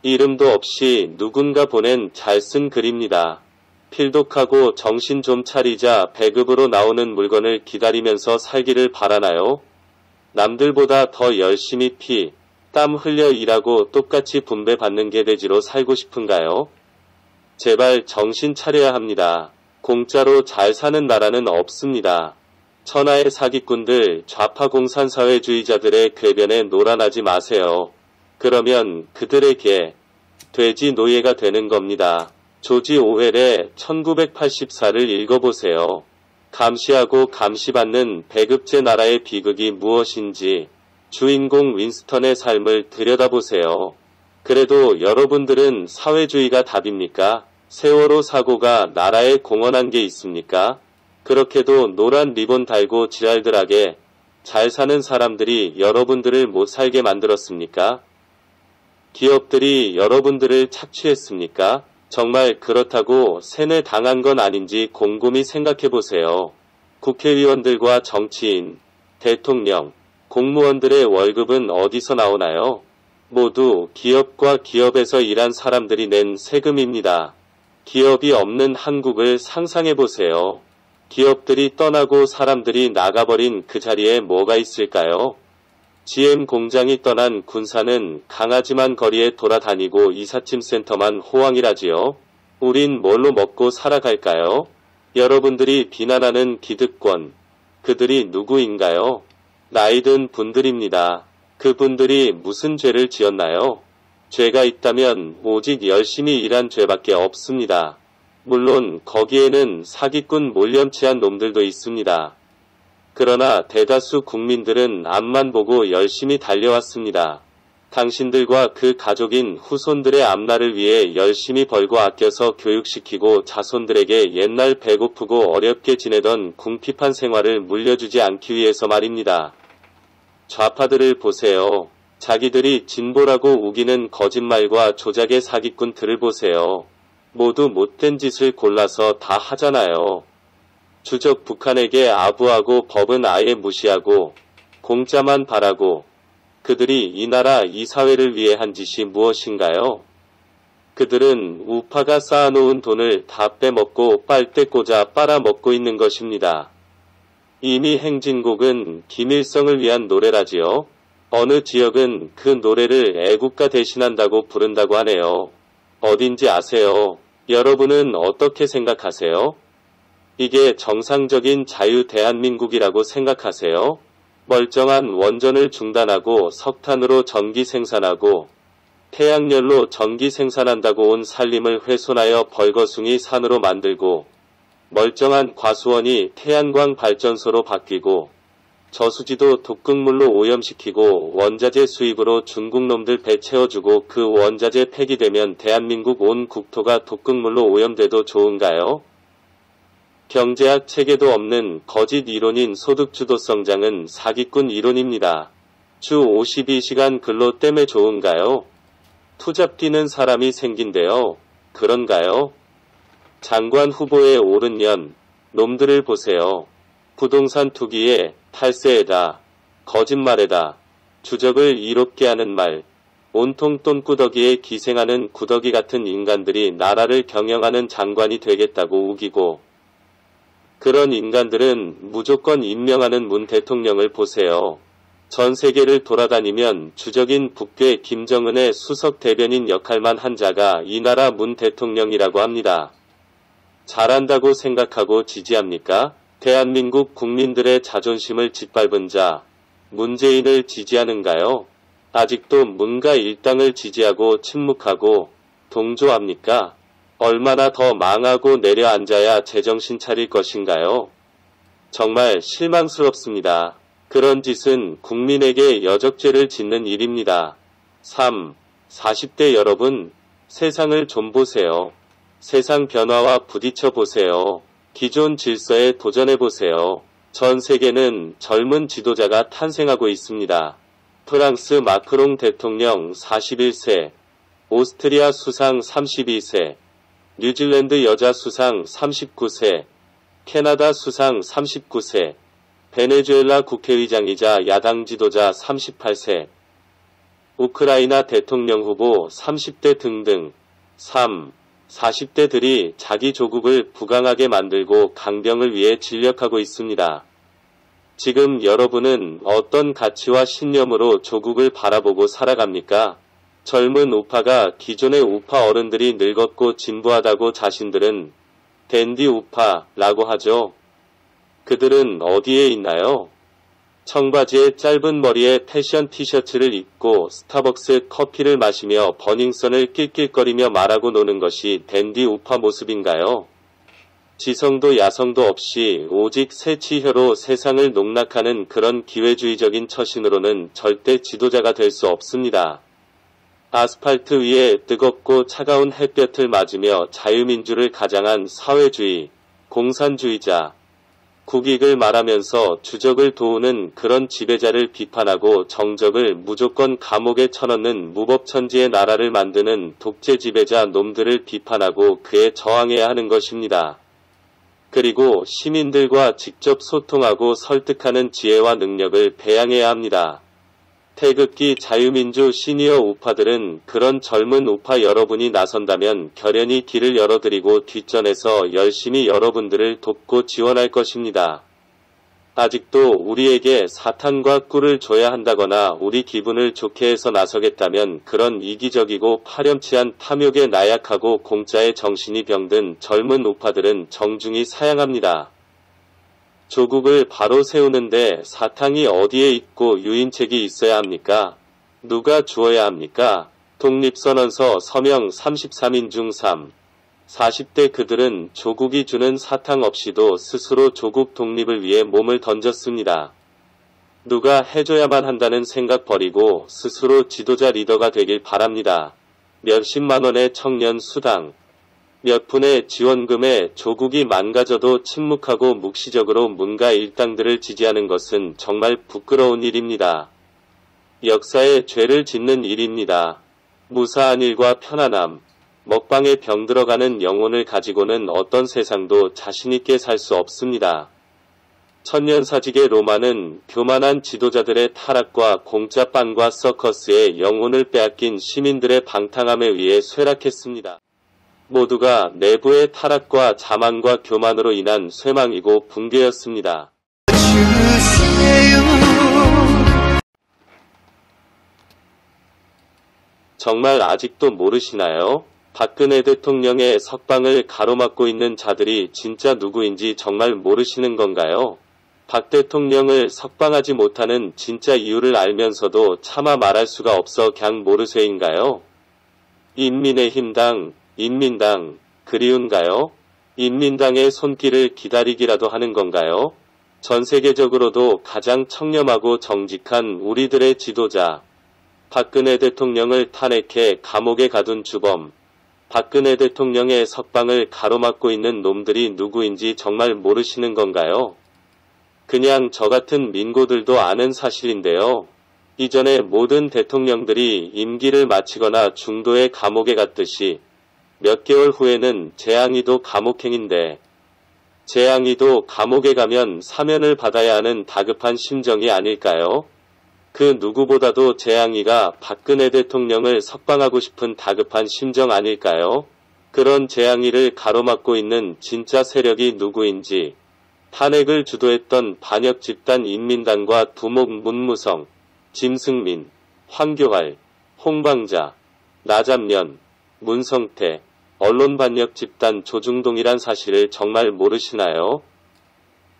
이름도 없이 누군가 보낸 잘 쓴 글입니다. 필독하고 정신 좀 차리자 배급으로 나오는 물건을 기다리면서 살기를 바라나요? 남들보다 더 열심히 피, 땀 흘려 일하고 똑같이 분배받는 개돼지로 살고 싶은가요? 제발 정신 차려야 합니다. 공짜로 잘 사는 나라는 없습니다. 천하의 사기꾼들, 좌파 공산사회주의자들의 궤변에 놀아나지 마세요. 그러면 그들에게 돼지 노예가 되는 겁니다. 조지 오웰의 1984를 읽어보세요. 감시하고 감시받는 배급제 나라의 비극이 무엇인지 주인공 윈스턴의 삶을 들여다보세요. 그래도 여러분들은 사회주의가 답입니까? 세월호 사고가 나라에 공헌한 게 있습니까? 그렇게도 노란 리본 달고 지랄들하게 잘 사는 사람들이 여러분들을 못 살게 만들었습니까? 기업들이 여러분들을 착취했습니까? 정말 그렇다고 세뇌당한 건 아닌지 곰곰이 생각해보세요. 국회의원들과 정치인, 대통령, 공무원들의 월급은 어디서 나오나요? 모두 기업과 기업에서 일한 사람들이 낸 세금입니다. 기업이 없는 한국을 상상해보세요. 기업들이 떠나고 사람들이 나가버린 그 자리에 뭐가 있을까요? GM 공장이 떠난 군사는 강하지만 거리에 돌아다니고 이삿짐 센터만 호황이라지요. 우린 뭘로 먹고 살아갈까요? 여러분들이 비난하는 기득권, 그들이 누구인가요? 나이든 분들입니다. 그분들이 무슨 죄를 지었나요? 죄가 있다면 오직 열심히 일한 죄밖에 없습니다. 물론 거기에는 사기꾼 몰렴치한 놈들도 있습니다. 그러나 대다수 국민들은 앞만 보고 열심히 달려왔습니다. 당신들과 그 가족인 후손들의 앞날을 위해 열심히 벌고 아껴서 교육시키고 자손들에게 옛날 배고프고 어렵게 지내던 궁핍한 생활을 물려주지 않기 위해서 말입니다. 좌파들을 보세요. 자기들이 진보라고 우기는 거짓말과 조작의 사기꾼들을 보세요. 모두 못된 짓을 골라서 다 하잖아요. 주적 북한에게 아부하고 법은 아예 무시하고 공짜만 바라고 그들이 이 나라 이 사회를 위해 한 짓이 무엇인가요? 그들은 우파가 쌓아놓은 돈을 다 빼먹고 빨대 꽂아 빨아먹고 있는 것입니다. 이미 행진곡은 김일성을 위한 노래라지요. 어느 지역은 그 노래를 애국가 대신한다고 부른다고 하네요. 어딘지 아세요? 여러분은 어떻게 생각하세요? 이게 정상적인 자유 대한민국이라고 생각하세요? 멀쩡한 원전을 중단하고 석탄으로 전기 생산하고 태양열로 전기 생산한다고 온 산림을 훼손하여 벌거숭이 산으로 만들고 멀쩡한 과수원이 태양광 발전소로 바뀌고 저수지도 독극물로 오염시키고 원자재 수입으로 중국 놈들 배 채워주고 그 원자재 폐기되면 대한민국 온 국토가 독극물로 오염돼도 좋은가요? 경제학 체계도 없는 거짓 이론인 소득주도성장은 사기꾼 이론입니다. 주 52시간 근로 때문에 좋은가요? 투잡 뛰는 사람이 생긴대요. 그런가요? 장관 후보에 오른 년, 놈들을 보세요. 부동산 투기에 탈세에다, 거짓말에다, 주적을 이롭게 하는 말, 온통 똔구더기에 기생하는 구더기 같은 인간들이 나라를 경영하는 장관이 되겠다고 우기고 그런 인간들은 무조건 임명하는 문 대통령을 보세요. 전 세계를 돌아다니면 주적인 북괴 김정은의 수석 대변인 역할만 한 자가 이 나라 문 대통령이라고 합니다. 잘한다고 생각하고 지지합니까? 대한민국 국민들의 자존심을 짓밟은 자, 문재인을 지지하는가요? 아직도 문가 일당을 지지하고 침묵하고 동조합니까? 얼마나 더 망하고 내려앉아야 제정신 차릴 것인가요? 정말 실망스럽습니다. 그런 짓은 국민에게 여적죄를 짓는 일입니다. 3. 40대 여러분, 세상을 좀 보세요. 세상 변화와 부딪혀 보세요. 기존 질서에 도전해 보세요. 전 세계는 젊은 지도자가 탄생하고 있습니다. 프랑스 마크롱 대통령 41세, 오스트리아 수상 32세, 뉴질랜드 여자 수상 39세, 캐나다 수상 39세, 베네수엘라 국회의장이자 야당 지도자 38세, 우크라이나 대통령 후보 30대 등등 3, 40대들이 자기 조국을 부강하게 만들고 강병을 위해 진력하고 있습니다. 지금 여러분은 어떤 가치와 신념으로 조국을 바라보고 살아갑니까? 젊은 우파가 기존의 우파 어른들이 늙었고 진부하다고 자신들은 댄디 우파라고 하죠. 그들은 어디에 있나요? 청바지에 짧은 머리에 패션 티셔츠를 입고 스타벅스 커피를 마시며 버닝썬을 낄낄거리며 말하고 노는 것이 댄디 우파 모습인가요? 지성도 야성도 없이 오직 새치혀로 세상을 농락하는 그런 기회주의적인 처신으로는 절대 지도자가 될 수 없습니다. 아스팔트 위에 뜨겁고 차가운 햇볕을 맞으며 자유민주를 가장한 사회주의, 공산주의자, 국익을 말하면서 주적을 도우는 그런 지배자를 비판하고 정적을 무조건 감옥에 쳐넣는 무법천지의 나라를 만드는 독재 지배자 놈들을 비판하고 그에 저항해야 하는 것입니다. 그리고 시민들과 직접 소통하고 설득하는 지혜와 능력을 배양해야 합니다. 태극기 자유민주 시니어 우파들은 그런 젊은 우파 여러분이 나선다면 결연히 길을 열어드리고 뒷전에서 열심히 여러분들을 돕고 지원할 것입니다. 아직도 우리에게 사탕과 꿀을 줘야 한다거나 우리 기분을 좋게 해서 나서겠다면 그런 이기적이고 파렴치한 탐욕에 나약하고 공짜의 정신이 병든 젊은 우파들은 정중히 사양합니다. 조국을 바로 세우는데 사탕이 어디에 있고 유인책이 있어야 합니까? 누가 주어야 합니까? 독립선언서 서명 33인 중 3, 40대 그들은 조국이 주는 사탕 없이도 스스로 조국 독립을 위해 몸을 던졌습니다. 누가 해줘야만 한다는 생각 버리고 스스로 지도자 리더가 되길 바랍니다. 몇십만 원의 청년 수당, 몇 푼의 지원금에 조국이 망가져도 침묵하고 묵시적으로 문가 일당들을 지지하는 것은 정말 부끄러운 일입니다. 역사에 죄를 짓는 일입니다. 무사한 일과 편안함, 먹방에 병들어가는 영혼을 가지고는 어떤 세상도 자신있게 살 수 없습니다. 천년사직의 로마는 교만한 지도자들의 타락과 공짜 빵과 서커스에 영혼을 빼앗긴 시민들의 방탕함에 의해 쇠락했습니다. 모두가 내부의 타락과 자만과 교만으로 인한 쇠망이고 붕괴였습니다. 정말 아직도 모르시나요? 박근혜 대통령의 석방을 가로막고 있는 자들이 진짜 누구인지 정말 모르시는 건가요? 박 대통령을 석방하지 못하는 진짜 이유를 알면서도 차마 말할 수가 없어 그냥 모르쇠인가요? 인민의힘당, 인민당, 그리운가요? 인민당의 손길을 기다리기라도 하는 건가요? 전 세계적으로도 가장 청렴하고 정직한 우리들의 지도자, 박근혜 대통령을 탄핵해 감옥에 가둔 주범, 박근혜 대통령의 석방을 가로막고 있는 놈들이 누구인지 정말 모르시는 건가요? 그냥 저 같은 민고들도 아는 사실인데요. 이전에 모든 대통령들이 임기를 마치거나 중도의 감옥에 갔듯이 몇 개월 후에는 재앙이도 감옥행인데 재앙이도 감옥에 가면 사면을 받아야 하는 다급한 심정이 아닐까요? 그 누구보다도 재앙이가 박근혜 대통령을 석방하고 싶은 다급한 심정 아닐까요? 그런 재앙이를 가로막고 있는 진짜 세력이 누구인지 탄핵을 주도했던 반역 집단 인민당과 두목 문무성, 짐승민, 황교안, 홍방자, 나잡년, 문성태, 언론 반역 집단 조중동이란 사실을 정말 모르시나요?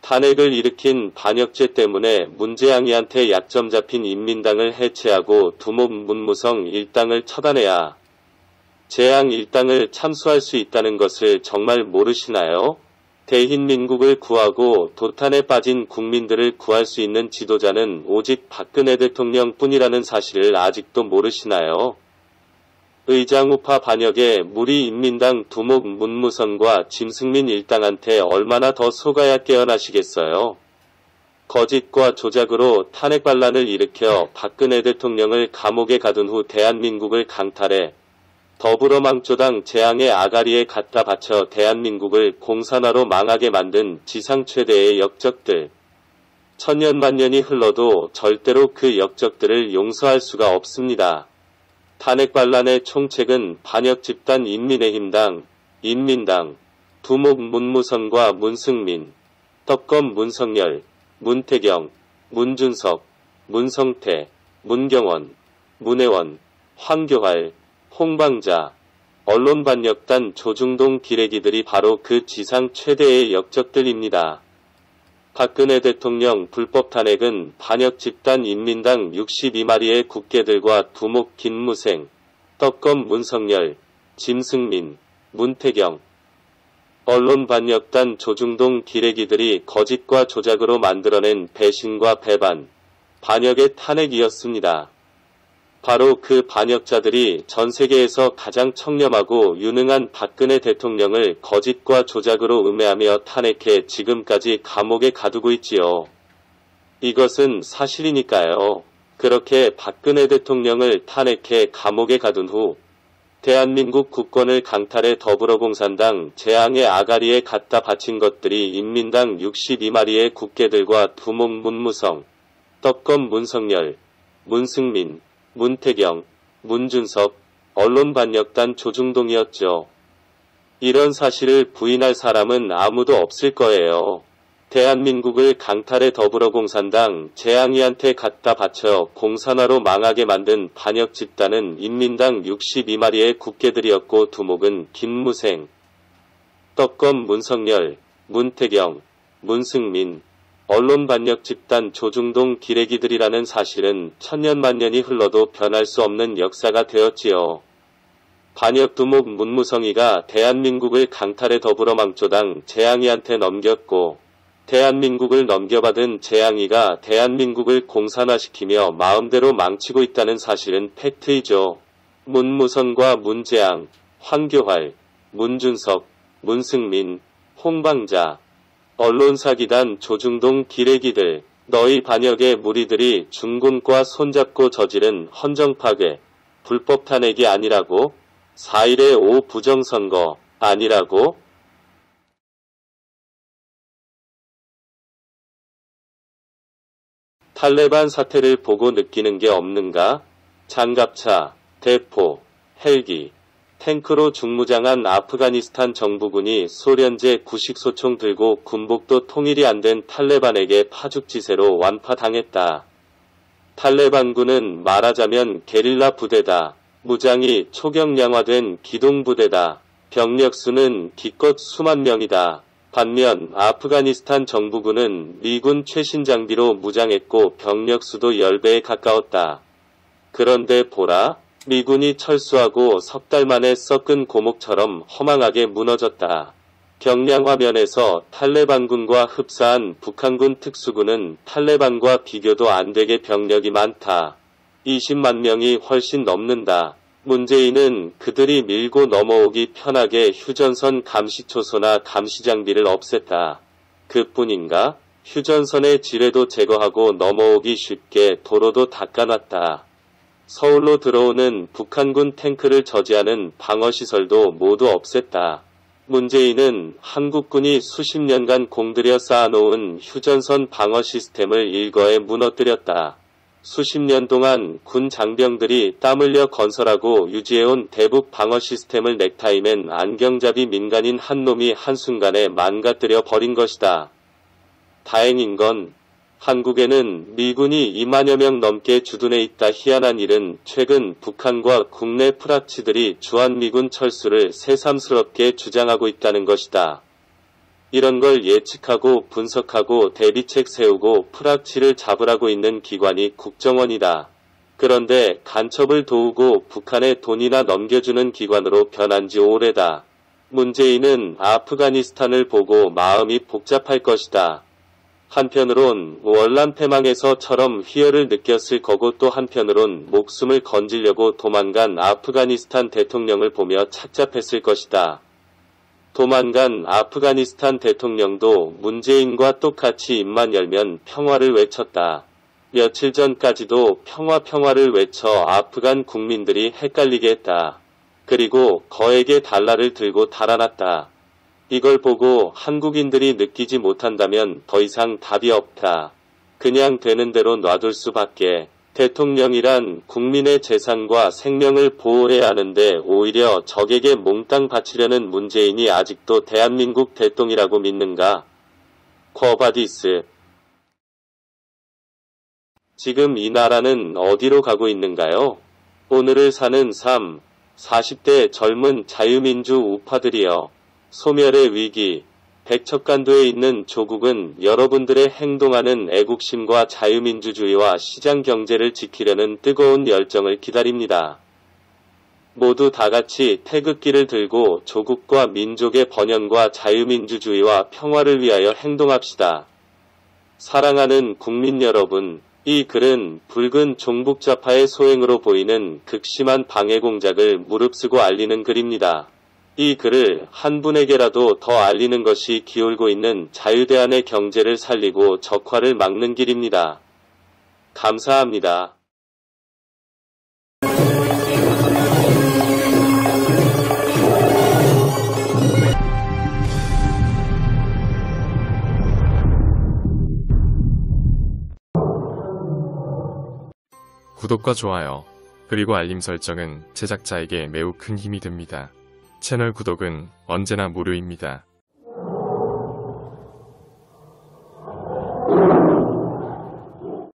탄핵을 일으킨 반역죄 때문에 문재양이한테 약점 잡힌 인민당을 해체하고 두목 문무성 일당을 처단해야 재앙 일당을 참수할 수 있다는 것을 정말 모르시나요? 대흰민국을 구하고 도탄에 빠진 국민들을 구할 수 있는 지도자는 오직 박근혜 대통령뿐이라는 사실을 아직도 모르시나요? 의장우파 반역에 무리 인민당 두목 문무선과 짐승민 일당한테 얼마나 더 속아야 깨어나시겠어요? 거짓과 조작으로 탄핵 반란을 일으켜 박근혜 대통령을 감옥에 가둔 후 대한민국을 강탈해 더불어망조당 재앙의 아가리에 갖다 바쳐 대한민국을 공산화로 망하게 만든 지상 최대의 역적들. 천년만년이 흘러도 절대로 그 역적들을 용서할 수가 없습니다. 탄핵 반란의 총책은 반역집단 인민의힘당, 인민당, 두목 문무성과 문승민, 떡검 문성열, 문태경, 문준석, 문성태, 문경원, 문혜원, 황교활, 홍방자, 언론반역단 조중동 기레기들이 바로 그 지상 최대의 역적들입니다. 박근혜 대통령 불법 탄핵은 반역집단 인민당 62마리의 국개들과 두목 김무생, 떡검 문성열, 짐승민, 문태경, 언론반역단 조중동 기레기들이 거짓과 조작으로 만들어낸 배신과 배반, 반역의 탄핵이었습니다. 바로 그 반역자들이 전 세계에서 가장 청렴하고 유능한 박근혜 대통령을 거짓과 조작으로 음해하며 탄핵해 지금까지 감옥에 가두고 있지요. 이것은 사실이니까요. 그렇게 박근혜 대통령을 탄핵해 감옥에 가둔 후 대한민국 국권을 강탈해 더불어공산당 재앙의 아가리에 갖다 바친 것들이 인민당 62마리의 국개들과 두목 문무성, 떡검 문성열, 문승민, 문태경, 문준석, 언론반역단 조중동이었죠. 이런 사실을 부인할 사람은 아무도 없을 거예요. 대한민국을 강탈해 더불어공산당 재앙이한테 갖다 바쳐 공산화로 망하게 만든 반역 집단은 인민당 62마리의 국개들이었고 두목은 김무생, 떡검 문성열, 문태경, 문승민, 언론반역 집단 조중동 기레기들이라는 사실은 천년만년이 흘러도 변할 수 없는 역사가 되었지요. 반역 두목 문무성이가 대한민국을 강탈해 더불어망조당 재앙이한테 넘겼고 대한민국을 넘겨받은 재앙이가 대한민국을 공산화시키며 마음대로 망치고 있다는 사실은 팩트이죠. 문무성과 문재앙, 황교활, 문준석, 문승민, 홍방자, 언론사기단 조중동 기레기들, 너희 반역의 무리들이 중군과 손잡고 저지른 헌정파괴, 불법 탄핵이 아니라고? 4.15 5 부정선거 아니라고? 탈레반 사태를 보고 느끼는 게 없는가? 장갑차, 대포, 헬기, 탱크로 중무장한 아프가니스탄 정부군이 소련제 구식소총 들고 군복도 통일이 안 된 탈레반에게 파죽지세로 완파당했다. 탈레반군은 말하자면 게릴라 부대다. 무장이 초경량화된 기동부대다. 병력수는 기껏 수만 명이다. 반면 아프가니스탄 정부군은 미군 최신 장비로 무장했고 병력수도 10배에 가까웠다. 그런데 보라, 미군이 철수하고 석 달 만에 썩은 고목처럼 허망하게 무너졌다. 경량화 면에서 탈레반군과 흡사한 북한군 특수군은 탈레반과 비교도 안 되게 병력이 많다. 20만 명이 훨씬 넘는다. 문재인은 그들이 밀고 넘어오기 편하게 휴전선 감시초소나 감시장비를 없앴다. 그뿐인가? 휴전선의 지뢰도 제거하고 넘어오기 쉽게 도로도 닦아놨다. 서울로 들어오는 북한군 탱크를 저지하는 방어시설도 모두 없앴다. 문재인은 한국군이 수십 년간 공들여 쌓아놓은 휴전선 방어 시스템을 일거에 무너뜨렸다. 수십 년 동안 군 장병들이 땀 흘려 건설하고 유지해온 대북 방어 시스템을 넥타이맨 안경잡이 민간인 한 놈이 한순간에 망가뜨려 버린 것이다. 다행인 건 한국에는 미군이 2만여 명 넘게 주둔해 있다. 희한한 일은 최근 북한과 국내 프락치들이 주한미군 철수를 새삼스럽게 주장하고 있다는 것이다. 이런 걸 예측하고 분석하고 대비책 세우고 프락치를 잡으라고 있는 기관이 국정원이다. 그런데 간첩을 도우고 북한에 돈이나 넘겨주는 기관으로 변한 지 오래다. 문재인은 아프가니스탄을 보고 마음이 복잡할 것이다. 한편으론 월남 패망에서처럼 희열을 느꼈을 거고 또 한편으론 목숨을 건지려고 도망간 아프가니스탄 대통령을 보며 착잡했을 것이다. 도망간 아프가니스탄 대통령도 문재인과 똑같이 입만 열면 평화를 외쳤다. 며칠 전까지도 평화를 외쳐 아프간 국민들이 헷갈리게 했다. 그리고 거액의 달러를 들고 달아났다. 이걸 보고 한국인들이 느끼지 못한다면 더 이상 답이 없다. 그냥 되는 대로 놔둘 수밖에. 대통령이란 국민의 재산과 생명을 보호해야 하는데 오히려 적에게 몽땅 바치려는 문재인이 아직도 대한민국 대통이라고 믿는가? 쿼바디스. 지금 이 나라는 어디로 가고 있는가요? 오늘을 사는 40대 젊은 자유민주 우파들이여. 소멸의 위기, 백척간도에 있는 조국은 여러분들의 행동하는 애국심과 자유민주주의와 시장경제를 지키려는 뜨거운 열정을 기다립니다. 모두 다같이 태극기를 들고 조국과 민족의 번영과 자유민주주의와 평화를 위하여 행동합시다. 사랑하는 국민 여러분, 이 글은 붉은 종북좌파의 소행으로 보이는 극심한 방해 공작을 무릅쓰고 알리는 글입니다. 이 글을 한 분에게라도 더 알리는 것이 기울고 있는 자유대한의 경제를 살리고 적화를 막는 길입니다. 감사합니다. 구독과 좋아요, 그리고 알림 설정은 제작자에게 매우 큰 힘이 됩니다. 채널 구독은 언제나 무료입니다.